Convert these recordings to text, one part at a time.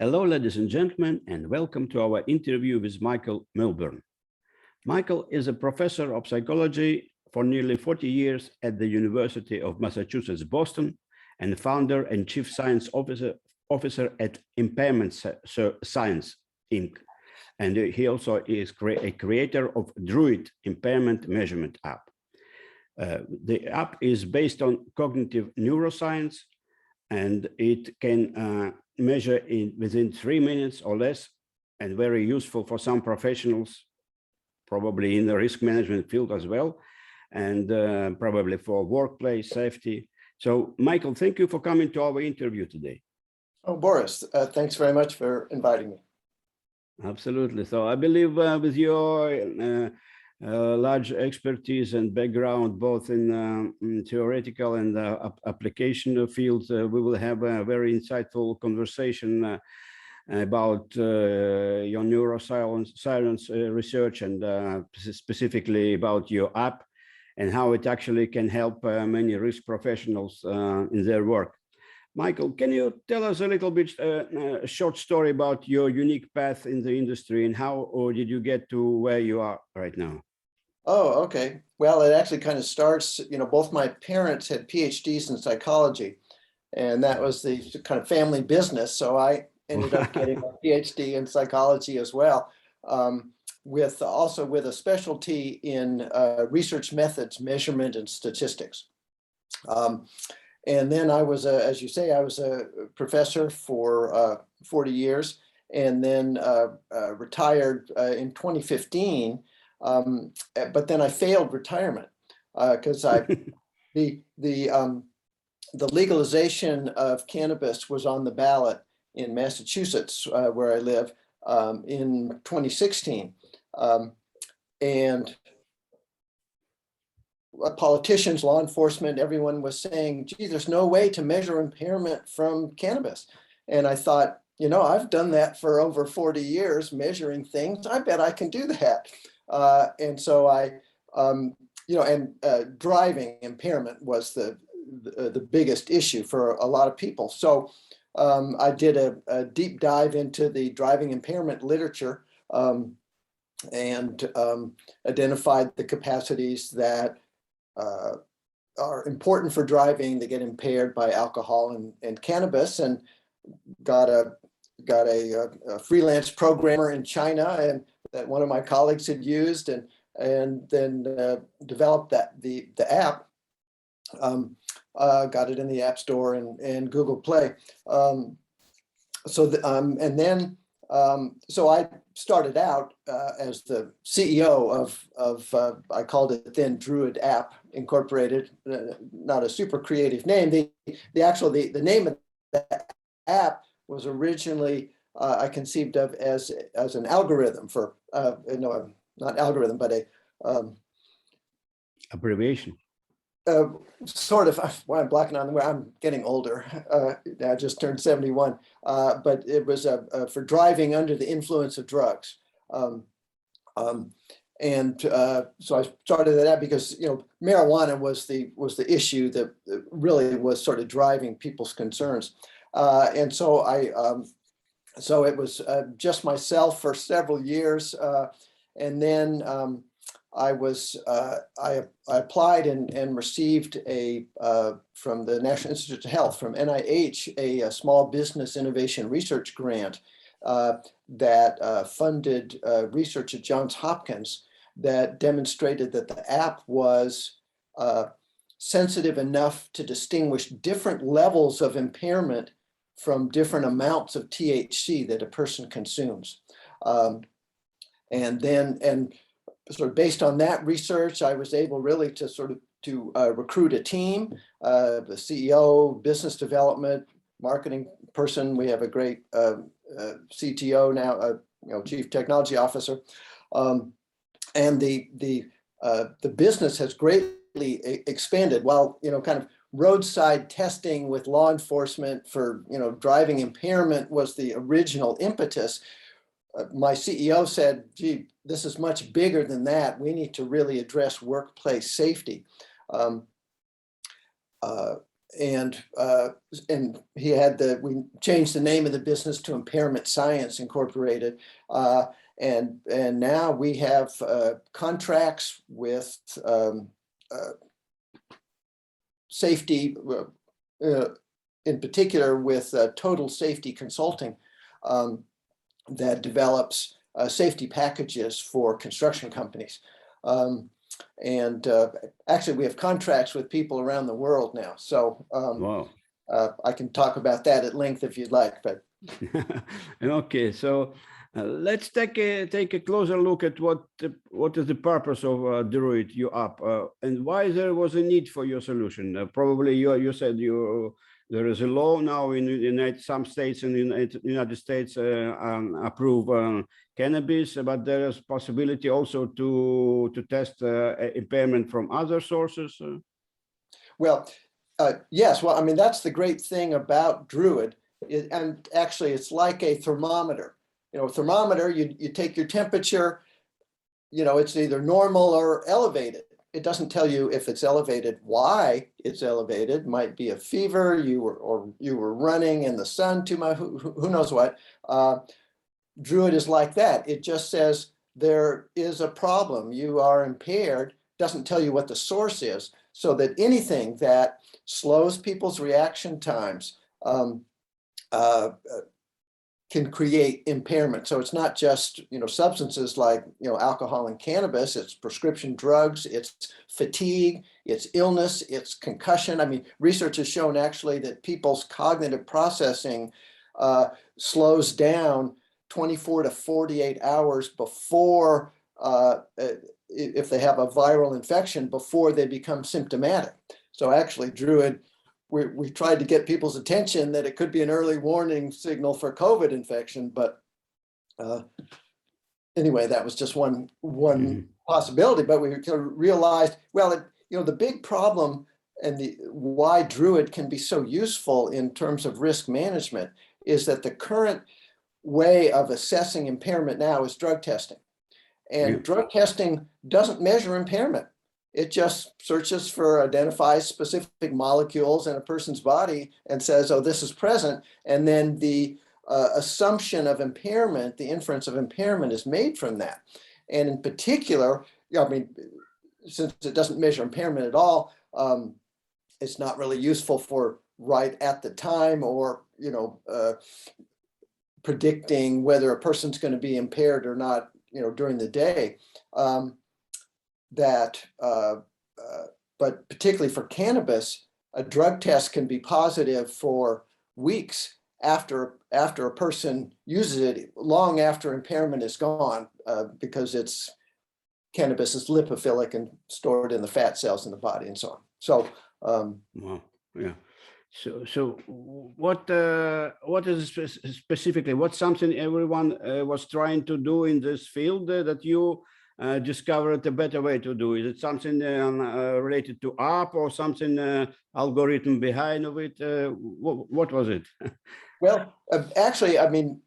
Hello, ladies and gentlemen, and welcome to our interview with Michael Millburn. Michael is a professor of psychology for nearly 40 years at the University of Massachusetts, Boston, and founder and chief science officer at Impairment Science, Inc. And he also is a creator of Druid impairment measurement app. The app is based on cognitive neuroscience, and it can measure within 3 minutes or less, and very useful for some professionals, probably in the risk management field as well, and probably for workplace safety. So, Michael, thank you for coming to our interview today. Oh, Boris, thanks very much for inviting me. Absolutely. So I believe with your large expertise and background, both in theoretical and application fields, we will have a very insightful conversation about your neuroscience research, and specifically about your app and how it actually can help many risk professionals in their work. Michael, can you tell us a little bit, a short story about your unique path in the industry, and how or did you get to where you are right now? Oh, okay. Well, it actually kind of starts, both my parents had PhDs in psychology, and that was the kind of family business. So I ended up getting a PhD in psychology as well, with a specialty in research methods, measurement, and statistics. And then I was, as you say, I was a professor for 40 years, and then retired in 2015. But then I failed retirement because the legalization of cannabis was on the ballot in Massachusetts, where I live, in 2016, and politicians, law enforcement, everyone was saying, gee, there's no way to measure impairment from cannabis. And I thought, I've done that for over 40 years, measuring things. I bet I can do that. And so driving impairment was the biggest issue for a lot of people. So I did a deep dive into the driving impairment literature, and identified the capacities that are important for driving that get impaired by alcohol and cannabis, and got a freelance programmer in China, and that one of my colleagues had used, and then developed the app. Got it in the App Store and Google Play. So I started out as the CEO of I called it then Druid App Incorporated, not a super creative name. The name of the app was originally I conceived of as an algorithm for not algorithm, but a abbreviation. Sort of. Well, I'm blacking on the way. I'm getting older. I just turned 71. But it was for driving under the influence of drugs. So I started that because marijuana was the issue that really was sort of driving people's concerns. And so so it was just myself for several years, and then I applied and received from the National Institute of Health, from NIH, a small business innovation research grant that funded research at Johns Hopkins that demonstrated that the app was sensitive enough to distinguish different levels of impairment from different amounts of THC that a person consumes. And sort of based on that research, I was able really to recruit a team, the CEO, business development, marketing person. We have a great CTO now, Chief Technology Officer, and the business has greatly expanded. While kind of roadside testing with law enforcement for driving impairment was the original impetus, my CEO said, gee, this is much bigger than that. We need to really address workplace safety. and he had we changed the name of the business to Impairment Science Incorporated. And now we have contracts with safety, in particular with Total Safety Consulting, that develops safety packages for construction companies. Actually, we have contracts with people around the world now. So Wow. I can talk about that at length if you'd like. But okay, so let's take a closer look at what is the purpose of Druid you up and why there was a need for your solution. Probably you said there is a law now in some states in the United States approve cannabis, but there is possibility also to test impairment from other sources. Well, yes. Well, I mean, that's the great thing about Druid. And actually, it's like a thermometer. You know, a thermometer, you take your temperature, you know, it's either normal or elevated. It doesn't tell you if it's elevated, why it's elevated. Might be a fever, you were running in the sun too much, who knows what. Druid is like that. It just says there is a problem, you are impaired, doesn't tell you what the source is, so that anything that slows people's reaction times can create impairment. So it's not just, you know, substances like, you know, alcohol and cannabis, it's prescription drugs, it's fatigue, it's illness, it's concussion. I mean, research has shown actually that people's cognitive processing slows down 24 to 48 hours before, if they have a viral infection, before they become symptomatic. So actually, Druid, we tried to get people's attention that it could be an early warning signal for COVID infection, but anyway, that was just one possibility. But we realized, well, you know, the big problem and why Druid can be so useful in terms of risk management is that the current way of assessing impairment now is drug testing, and drug testing doesn't measure impairment. It just searches for, identifies specific molecules in a person's body and says, oh, this is present. And then the assumption of impairment, the inference of impairment is made from that. And in particular, I mean, since it doesn't measure impairment at all, it's not really useful for right at the time or, you know, predicting whether a person's going to be impaired or not, you know, during the day. But particularly for cannabis, a drug test can be positive for weeks after a person uses it, long after impairment is gone, because cannabis is lipophilic and stored in the fat cells in the body and so on. So, wow, yeah. So what is specifically, what's something everyone was trying to do in this field that you discovered a better way to do? Is it something related to app or something algorithm behind of it? What was it? Well, actually, I mean,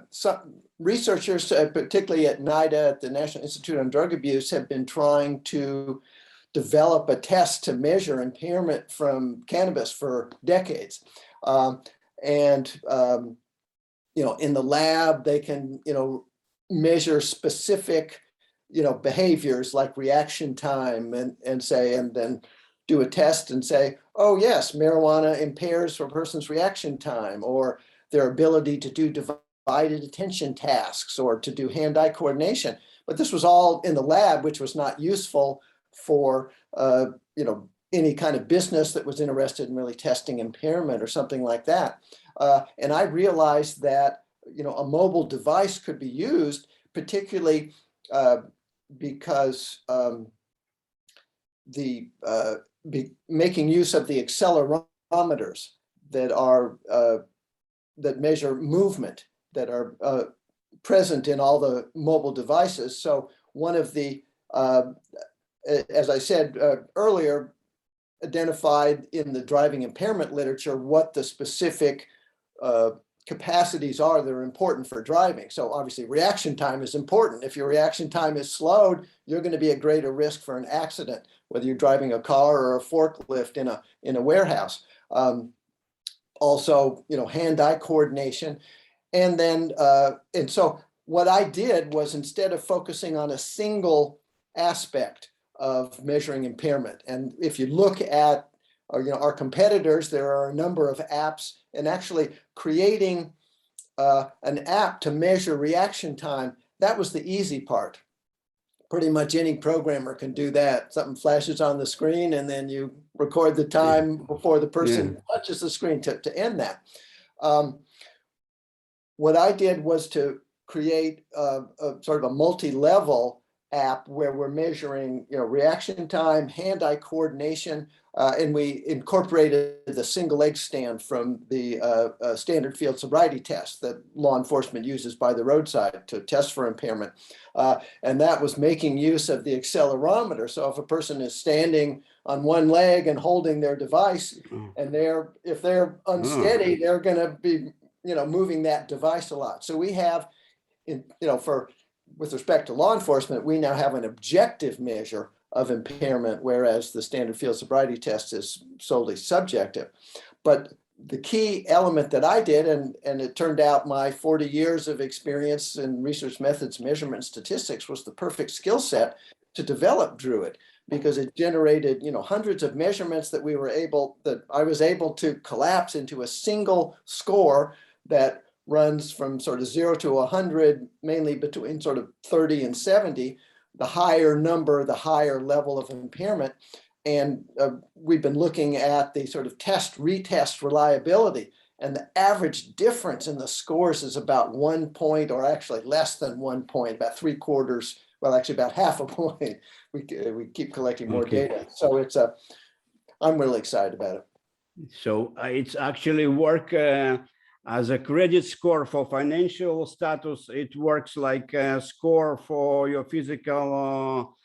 some researchers, particularly at NIDA, at the National Institute on Drug Abuse, have been trying to develop a test to measure impairment from cannabis for decades. You know, in the lab, they can, you know, measure specific, you know, behaviors like reaction time and then do a test and say, oh yes, marijuana impairs a person's reaction time or their ability to do divided attention tasks or to do hand-eye coordination. But this was all in the lab, which was not useful for, you know, any kind of business that was interested in really testing impairment or something like that. And I realized that, you know, a mobile device could be used, particularly because making use of the accelerometers that are that measure movement that are present in all the mobile devices. So one of the, as I said earlier, identified in the driving impairment literature what the specific capacities are that are important for driving. So obviously reaction time is important. If your reaction time is slowed, you're going to be at greater risk for an accident, whether you're driving a car or a forklift in a warehouse. Also, hand-eye coordination. And then, and so what I did was, instead of focusing on a single aspect of measuring impairment, and if you look at our competitors, there are a number of apps, and actually creating an app to measure reaction time, that was the easy part. Pretty much any programmer can do that. Something flashes on the screen, and then you record the time before the person touches the screen to end that. What I did was to create a sort of a multi-level app where we're measuring reaction time, hand-eye coordination, and we incorporated the single leg stand from the standard field sobriety test that law enforcement uses by the roadside to test for impairment. And that was making use of the accelerometer. So if a person is standing on one leg and holding their device, and if they're unsteady, they're going to be moving that device a lot. So we have, with respect to law enforcement, we now have an objective measure of impairment, whereas the standard field sobriety test is solely subjective. But the key element that I did, and it turned out my 40 years of experience in research methods, measurement, and statistics was the perfect skill set to develop Druid, because it generated hundreds of measurements that I was able to collapse into a single score that runs from sort of 0 to 100, mainly between sort of 30 and 70. The higher number, the higher level of impairment. And we've been looking at the sort of retest reliability, and the average difference in the scores is about 1 point, or actually less than 1 point, about 3/4, well, actually about half a point. We keep collecting more data. So I'm really excited about it. So it's actually work as a credit score for financial status. It works like a score for your physical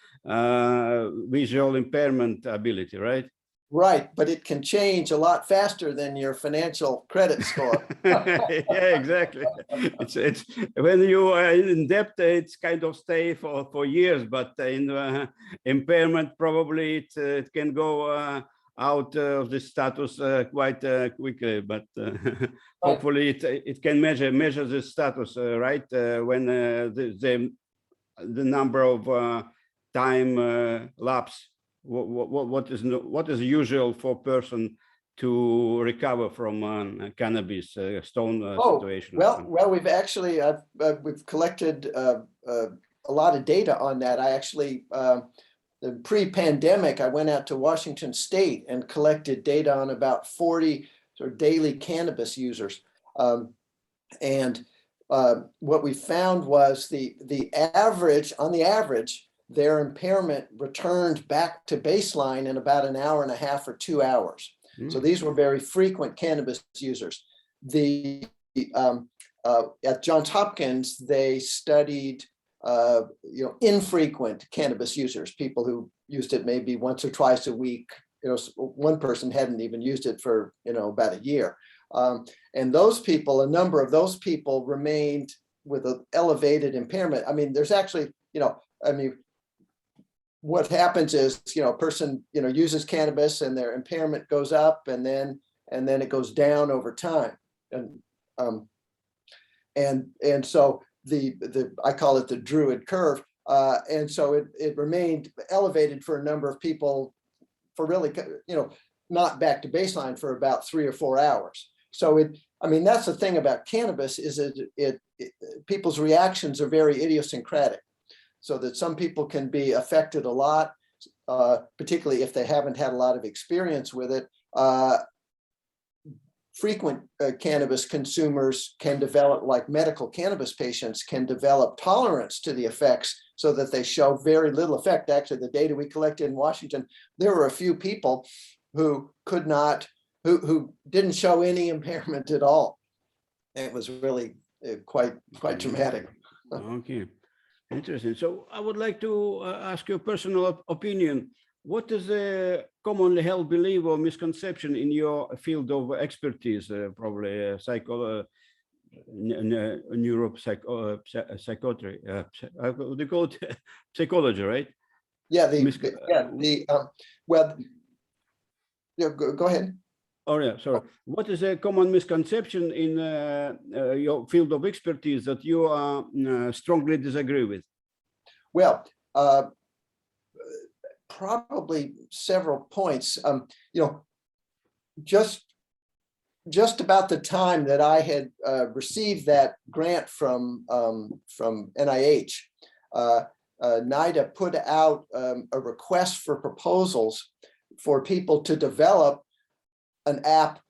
visual impairment ability, right? Right, but it can change a lot faster than your financial credit score. Yeah, exactly. It's when you are in debt, it's kind of stay for years, but in impairment, probably it can go out of the status quite quickly, but hopefully it can measure the status right when the number of time lapse. What is usual for person to recover from cannabis stone situation? Well, we've actually we've collected a lot of data on that. I actually pre-pandemic, I went out to Washington State and collected data on about 40 sort of daily cannabis users, and what we found was on the average, their impairment returned back to baseline in about an hour and a half or 2 hours. So these were very frequent cannabis users. At Johns Hopkins, they studied infrequent cannabis users, people who used it maybe once or twice a week. One person hadn't even used it for about a year. And those people, a number of those people remained with an elevated impairment. I mean, there's actually, what happens is, a person, uses cannabis and their impairment goes up, and then it goes down over time. And so I call it the Druid curve. And so it remained elevated for a number of people for really, not back to baseline for about 3 or 4 hours. So that's the thing about cannabis, is people's reactions are very idiosyncratic. So that some people can be affected a lot, particularly if they haven't had a lot of experience with it. Frequent cannabis consumers can develop, like medical cannabis patients, can develop tolerance to the effects so that they show very little effect. Actually, the data we collected in Washington, there were a few people who who didn't show any impairment at all. It was really quite dramatic. Okay. Interesting. So I would like to ask your personal opinion. What is a commonly held belief or misconception in your field of expertise, probably neuropsychiatry, what do you call it? Psychology, right? Yeah, well, go ahead. Oh yeah, sorry. What is a common misconception in your field of expertise that you strongly disagree with? Well, probably several points. Just about the time that I had received that grant from NIH, NIDA put out a request for proposals for people to develop an app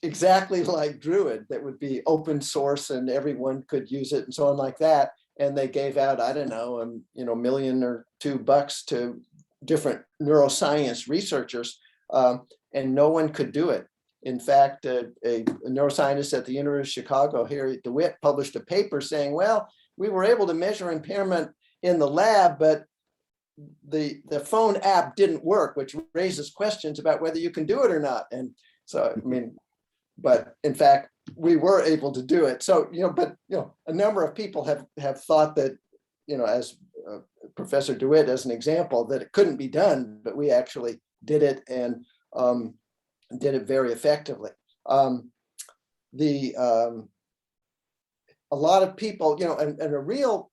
exactly like Druid that would be open source and everyone could use it and so on like that. And they gave out, I don't know, $1 million or $2 to different neuroscience researchers, and no one could do it. In fact, a neuroscientist at the University of Chicago, Harry DeWitt, published a paper saying, well, we were able to measure impairment in the lab, but the phone app didn't work, which raises questions about whether you can do it or not. And so, I mean, but in fact, we were able to do it. So, a number of people have thought that, as Professor DeWitt as an example, that it couldn't be done, but we actually did it and did it very effectively. A lot of people, and a real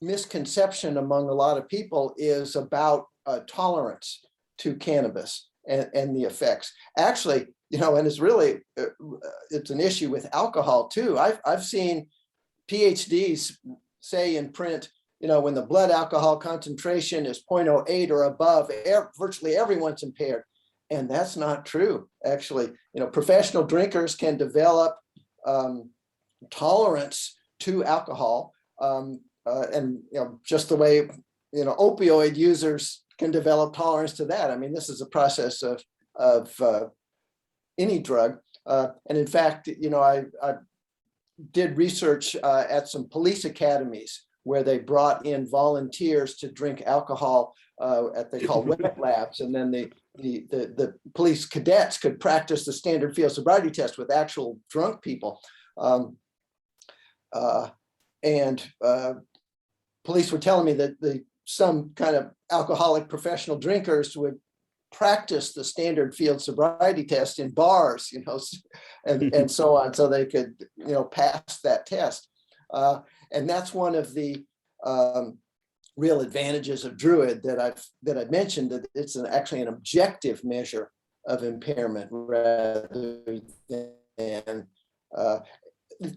misconception among a lot of people is about tolerance to cannabis and the effects. Actually, and it's really, it's an issue with alcohol too. I've seen PhDs say in print, when the blood alcohol concentration is 0.08 or above, virtually everyone's impaired. And that's not true. Actually, professional drinkers can develop tolerance to alcohol, and just the way opioid users can develop tolerance to that. I mean, this is a process of any drug. And in fact, I did research at some police academies where they brought in volunteers to drink alcohol at they call wet labs, and then the police cadets could practice the standard field sobriety test with actual drunk people. Police were telling me that some kind of alcoholic professional drinkers would practice the standard field sobriety test in bars, and so on, so they could, pass that test. And that's one of the real advantages of Druid that I've mentioned, that it's actually an objective measure of impairment rather than,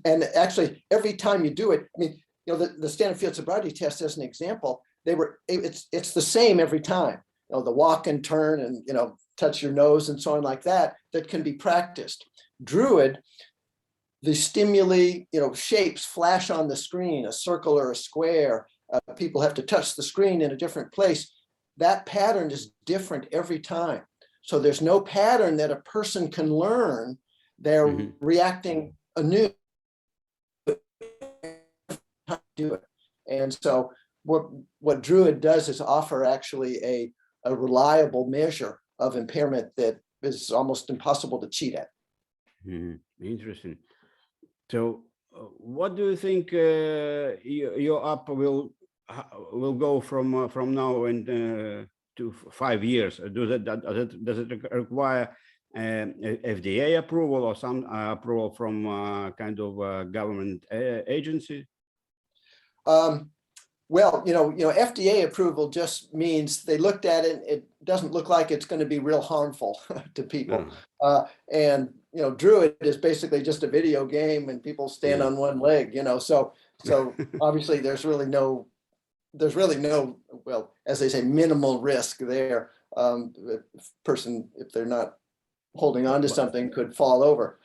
and actually every time you do it, I mean, the standard field sobriety test as an example, it's the same every time. The walk and turn and touch your nose and so on like that can be practiced. Druid, the stimuli, shapes flash on the screen, a circle or a square. People have to touch the screen in a different place. That pattern is different every time. So there's no pattern that a person can learn. They're reacting anew to do it. And so what Druid does is offer actually a reliable measure of impairment that is almost impossible to cheat at. Interesting. So what do you think your app will go from now and to 5 years? Does it require FDA approval or some approval from kind of government agency? Well, FDA approval just means they looked at it. It doesn't look like it's going to be real harmful to people. And Druid is basically just a video game, and people stand on one leg. So obviously there's really no, well, as they say, minimal risk there. If they're not holding on to something, could fall over.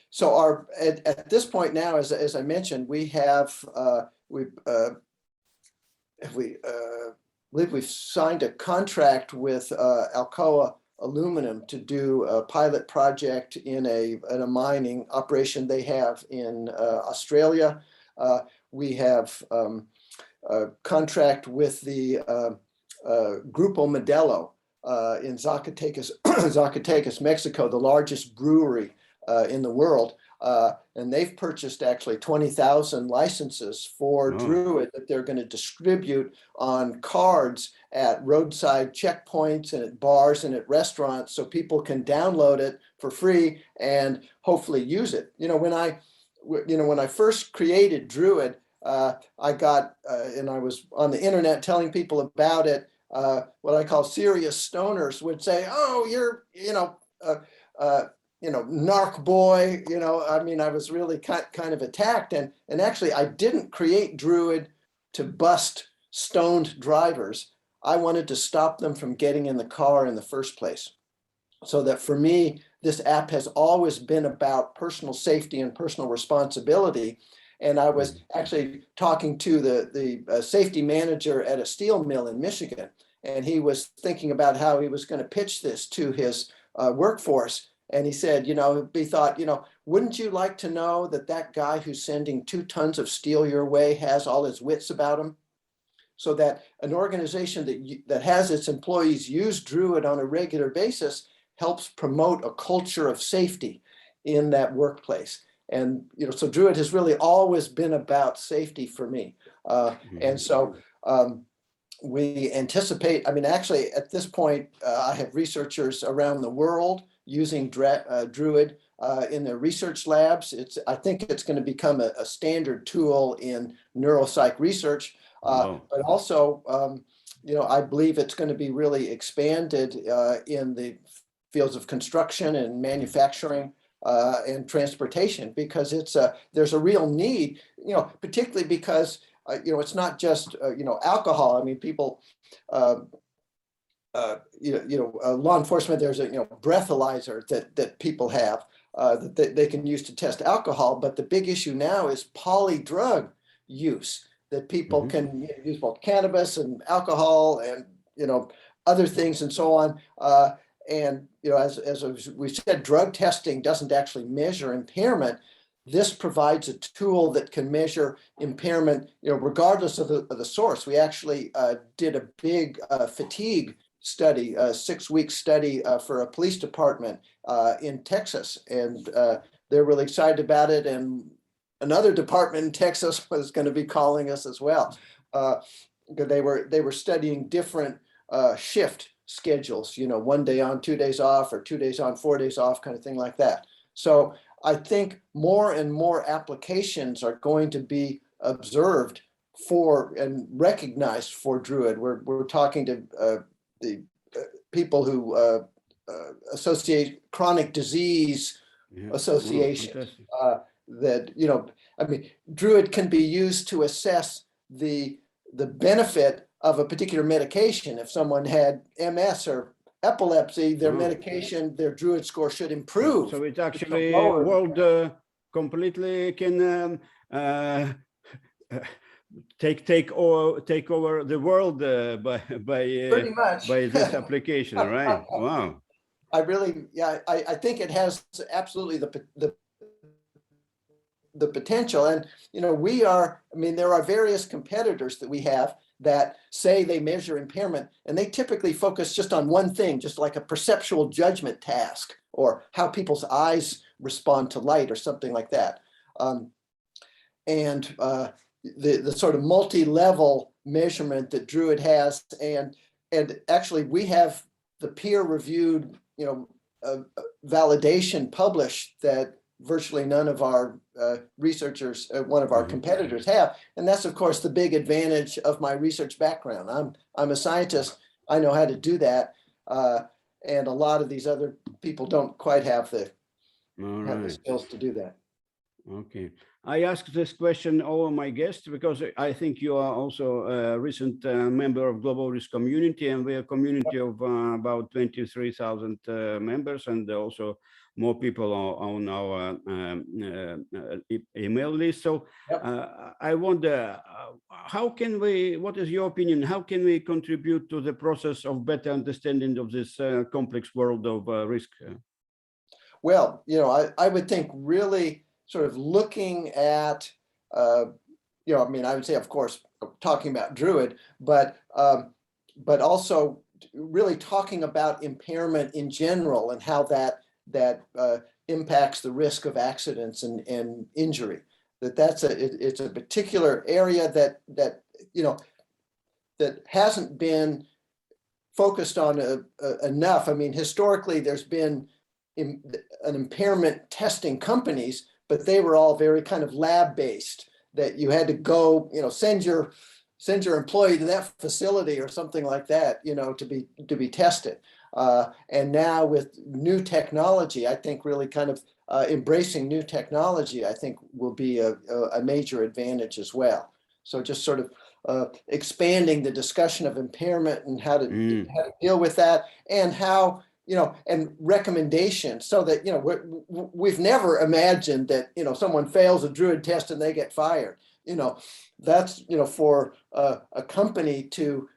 So at this point now, as I mentioned, we have believe we've signed a contract with Alcoa Aluminum to do a pilot project in a mining operation they have in Australia. We have a contract with the Grupo Modelo in Zacatecas, Mexico, the largest brewery in the world. And they've purchased actually 20,000 licenses for Druid that they're going to distribute on cards at roadside checkpoints and at bars and at restaurants, so people can download it for free and hopefully use it. When I first created Druid, I got and I was on the internet telling people about it. What I call serious stoners would say, "Oh, you're narc boy." I was really kind of attacked, and actually I didn't create Druid to bust stoned drivers. I wanted to stop them from getting in the car in the first place. So that for me, this app has always been about personal safety and personal responsibility. And I was actually talking to the safety manager at a steel mill in Michigan, and he was thinking about how he was going to pitch this to his workforce. And he said, he thought, wouldn't you like to know that guy who's sending 2 tons of steel your way has all his wits about him? So that an organization that has its employees use Druid on a regular basis helps promote a culture of safety in that workplace. And, so Druid has really always been about safety for me. And so we anticipate, actually at this point, I have researchers around the world using Druid in their research labs. I think it's going to become a standard tool in neuropsych research. But also, I believe it's going to be really expanded in the fields of construction and manufacturing and transportation, because there's a real need, particularly because it's not just alcohol. People, law enforcement, there's a breathalyzer that people have that they can use to test alcohol, but the big issue now is polydrug use, that people can use both cannabis and alcohol and other things and so on. And as we said, drug testing doesn't actually measure impairment. This provides a tool that can measure impairment, regardless of the source. We actually did a big fatigue study, a 6-week study for a police department in Texas, and they're really excited about it. And another department in Texas was going to be calling us as well. They were studying different shift schedules, 1 day on, 2 days off, or 2 days on, 4 days off, kind of thing like that. So I think more and more applications are going to be observed for and recognized for Druid. We're talking to the people who associate chronic disease association. That Druid can be used to assess the benefit of a particular medication. If someone had MS or epilepsy, their medication, their Druid score should improve. So it actually world completely can take over the world by this application, right? Wow. I think it has absolutely the potential. And there are various competitors that we have that say they measure impairment, and they typically focus just on one thing, just like a perceptual judgment task, or how people's eyes respond to light or something like that. And the sort of multi-level measurement that Druid has, and actually we have the peer-reviewed validation published that virtually none of our researchers, one of our competitors, have. And that's, of course, the big advantage of my research background. I'm a scientist. I know how to do that. And a lot of these other people don't quite have the skills to do that. Okay. I asked this question all my guests because I think you are also a recent member of Global Risk Community, and we're a community of about 23,000 members, and also more people on our email list. So I wonder, what is your opinion? How can we contribute to the process of better understanding of this complex world of risk? Well, I would think really sort of looking at, I would say, of course, talking about Druid, but also really talking about impairment in general and how that impacts the risk of accidents and injury. It's a particular area that that hasn't been focused on enough. I mean, historically, there's been an impairment testing companies, but they were all very kind of lab-based, that you had to go, send your employee to that facility or something like that, to be tested. And now with new technology, I think really kind of embracing new technology, I think will be a major advantage as well. So just sort of expanding the discussion of impairment and how to deal with that, and how, and recommendations, so that, we've never imagined that, someone fails a Druid test and they get fired. That's, for a company to,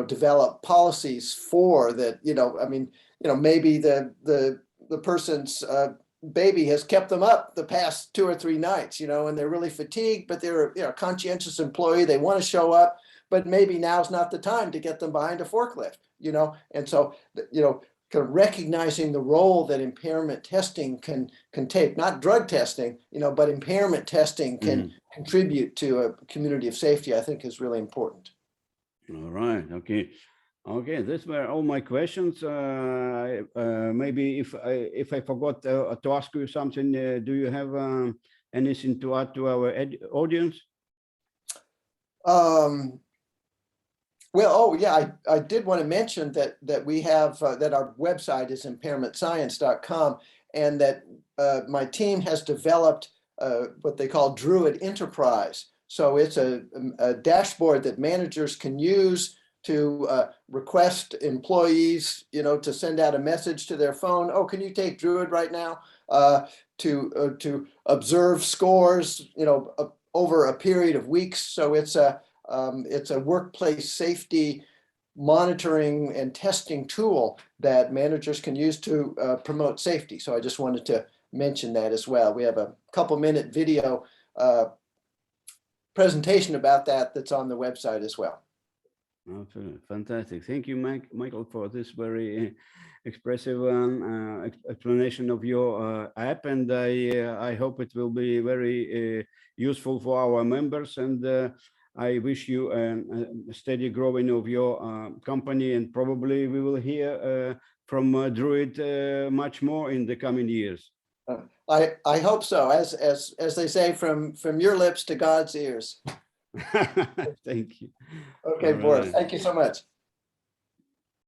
develop policies for that, I mean, maybe the person's baby has kept them up the past 2 or 3 nights, and they're really fatigued, but they're a conscientious employee. They want to show up, but maybe now's not the time to get them behind a forklift, and so, kind of recognizing the role that impairment testing can take, not drug testing, but impairment testing can contribute to a community of safety, I think is really important. All right. Okay. Okay. These were all my questions. Maybe if I forgot to ask you something, do you have anything to add to our audience? Well, oh yeah, I did want to mention that we have that our website is impairmentscience.com, and that my team has developed what they call Druid Enterprise. So it's a dashboard that managers can use to request employees, to send out a message to their phone. Oh, can you take Druid right now? To observe scores, over a period of weeks. So it's a workplace safety monitoring and testing tool that managers can use to promote safety. So I just wanted to mention that as well. We have a couple-minute video presentation about that's on the website as well. Okay, fantastic. Thank you, Michael, for this very expressive explanation of your app, and I hope it will be very useful for our members, and I wish you a steady growing of your company, and probably we will hear from Druid much more in the coming years. I hope so. As they say, from your lips to God's ears. Thank you. Okay, Boris. Thank you so much.